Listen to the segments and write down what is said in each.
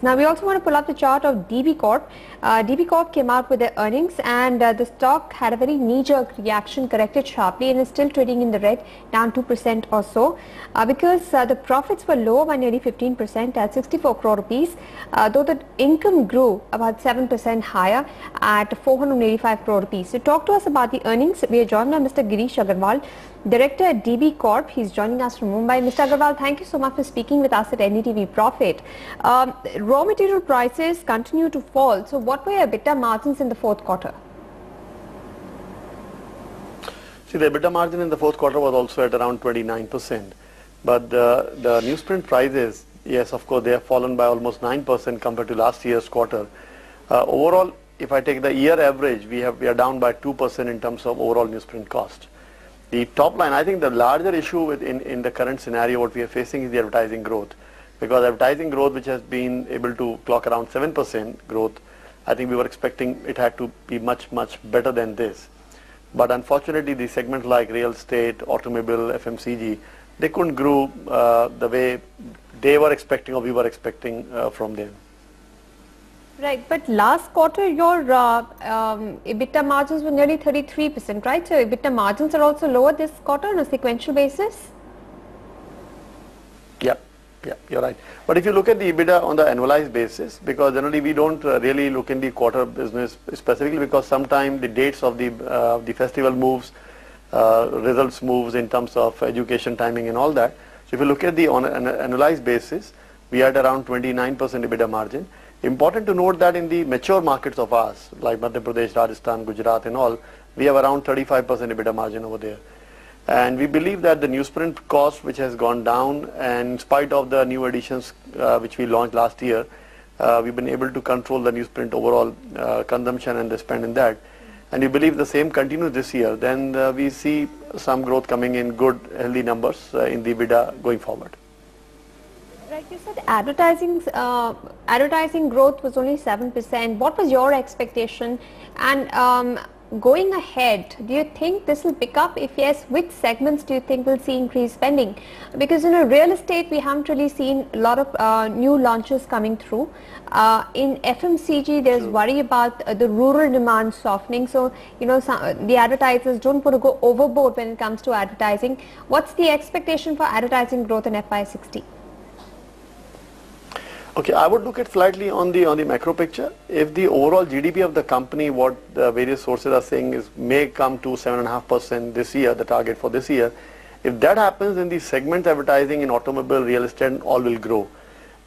Now we also want to pull up the chart of DB Corp. DB Corp came out with their earnings, and the stock had a very knee-jerk reaction, corrected sharply, and is still trading in the red, down 2% or so, because the profits were lower by nearly 15% at 64 crore rupees, though the income grew about 7% higher at 485 crore rupees. So talk to us about the earnings. We are joined by Mr. Girish Agarwaal, Director at DB Corp. He's joining us from Mumbai. Mr. Agarwal, thank you so much for speaking with us at NDTV Profit. Raw material prices continue to fall. So what were your EBITDA margins in the fourth quarter? See, the EBITDA margin in the fourth quarter was also at around 29%. But the newsprint prices, yes, of course, they have fallen by almost 9% compared to last year's quarter. Overall, if I take the year average, we are down by 2% in terms of overall newsprint cost. The top line, I think the larger issue in the current scenario what we are facing is the advertising growth. Because advertising growth, which has been able to clock around 7% growth, I think we were expecting it had to be much better than this. But unfortunately, the segments like real estate, automobile, FMCG, they couldn't grow the way they were expecting or we were expecting from them. Right, but last quarter your EBITDA margins were nearly 33%, right? So EBITDA margins are also lower this quarter on a sequential basis? Yeah, you're right. But if you look at the EBITDA on the annualized basis, because generally we don't really look in the quarter business specifically, because sometimes the dates of the festival moves, results moves in terms of education timing and all that. So if you look at the on an annualized basis, we are at around 29% EBITDA margin. Important to note that in the mature markets of ours, like Madhya Pradesh, Rajasthan, Gujarat and all, we have around 35% EBITDA margin over there. And we believe that the newsprint cost, which has gone down, and in spite of the new additions which we launched last year, we've been able to control the newsprint overall consumption and the spend in that. And we believe the same continues this year. Then we see some growth coming in, good, healthy numbers in the EBITDA going forward. Right, you said advertising growth was only 7%. What was your expectation? And going ahead, do you think this will pick up? If yes, which segments do you think will see increased spending? Because in real estate, we haven't really seen a lot of new launches coming through. In FMCG, there's worry about the rural demand softening. So, you know, the advertisers don't want to go overboard when it comes to advertising. What's the expectation for advertising growth in FY16? Okay, I would look at slightly on the macro picture. If the overall GDP of the company, what the various sources are saying is may come to 7.5% this year, the target for this year. If that happens, then the segment advertising in automobile, real estate, all will grow.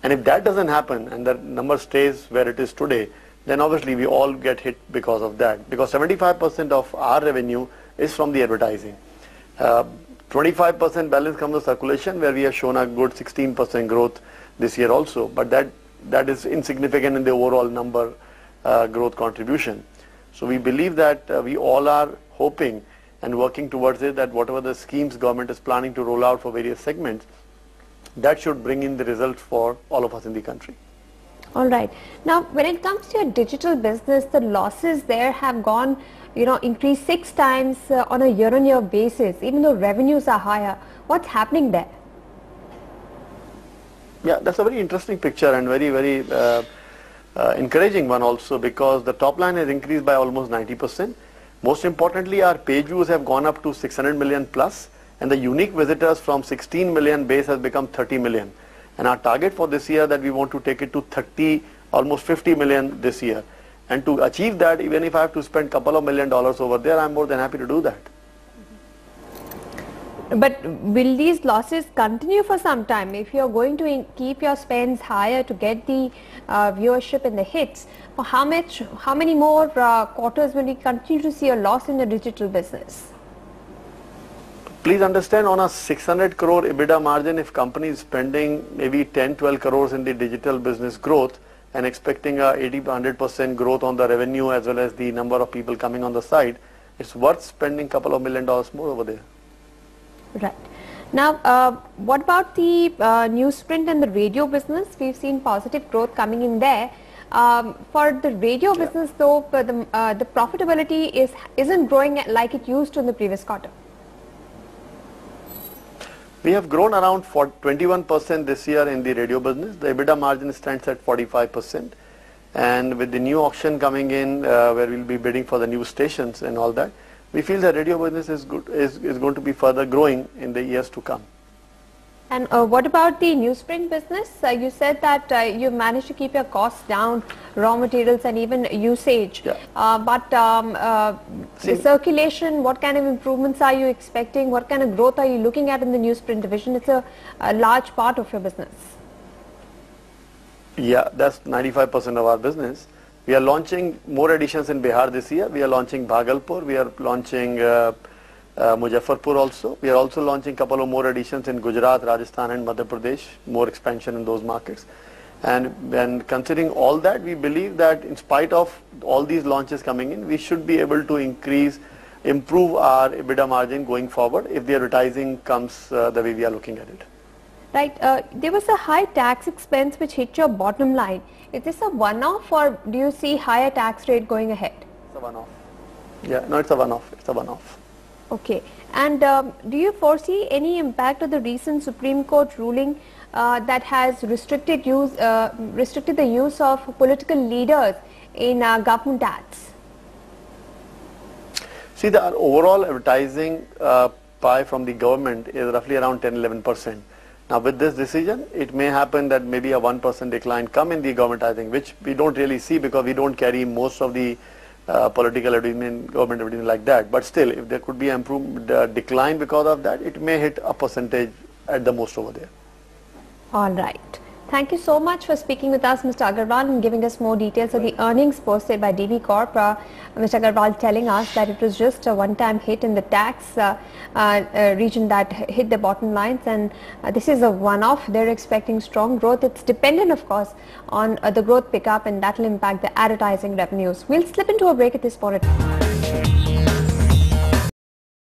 And if that doesn't happen and the number stays where it is today, then obviously we all get hit because of that. Because 75% of our revenue is from the advertising. 25% balance comes from circulation, where we have shown a good 16% growth this year also, but that is insignificant in the overall number growth contribution. So we believe that we all are hoping and working towards it, that whatever the schemes government is planning to roll out for various segments, that should bring in the results for all of us in the country. All right. Now, when it comes to your digital business, the losses there have gone, you know, increased 6 times on a year-on-year basis, even though revenues are higher. What's happening there? Yeah, that's a very interesting picture and very encouraging one also, because the top line has increased by almost 90%. Most importantly, our page views have gone up to 600 million plus, and the unique visitors from 16 million base has become 30 million. And our target for this year that we want to take it to 30, almost 50 million this year. And to achieve that, even if I have to spend $2 million over there, I'm more than happy to do that. But will these losses continue for some time? If you're going to keep your spends higher to get the viewership and the hits, for how many more quarters will we continue to see a loss in the digital business? Please understand, on a 600 crore EBITDA margin, if company is spending maybe 10-12 crores in the digital business growth and expecting a 80-100% growth on the revenue as well as the number of people coming on the site, it's worth spending $2 million more over there. Right. Now, what about the newsprint and the radio business? We've seen positive growth coming in there. For the radio business, though, the profitability isn't growing like it used to in the previous quarter. We have grown around 21% this year in the radio business. The EBITDA margin stands at 45%. And with the new auction coming in, where we'll be bidding for the new stations and all that, we feel the radio business is going to be further growing in the years to come. And what about the newsprint business? You said that you managed to keep your costs down, raw materials and even usage. Yeah. But the circulation, what kind of improvements are you expecting? What kind of growth are you looking at in the newsprint division? It's a large part of your business. Yeah, that's 95% of our business. We are launching more editions in Bihar this year. We are launching Bhagalpur. We are launching Muzaffarpur also. We are also launching a couple of more editions in Gujarat, Rajasthan and Madhya Pradesh, more expansion in those markets. And when considering all that, we believe that in spite of all these launches coming in, we should be able to improve our EBITDA margin going forward if the advertising comes the way we are looking at it. Right. There was a high tax expense which hit your bottom line. Is this a one-off or do you see higher tax rate going ahead? It's a one-off. Yeah, no, it's a one-off. It's a one-off. Okay. And do you foresee any impact of the recent Supreme Court ruling that has restricted the use of political leaders in government ads? See, the overall advertising pie from the government is roughly around 10-11%. Now, with this decision, it may happen that maybe a 1% decline come in the government advertising, which we don't really see because we don't carry most of the political advertising, government advertising like that. But still, if there could be an improved decline because of that, it may hit a percentage at the most over there. All right. Thank you so much for speaking with us, Mr. Agarwal, and giving us more details of the earnings posted by DB Corp. Mr. Agarwal telling us that it was just a one-time hit in the tax region that hit the bottom lines, and this is a one-off. They're expecting strong growth. It's dependent, of course, on the growth pickup, and that will impact the advertising revenues. We'll slip into a break at this point.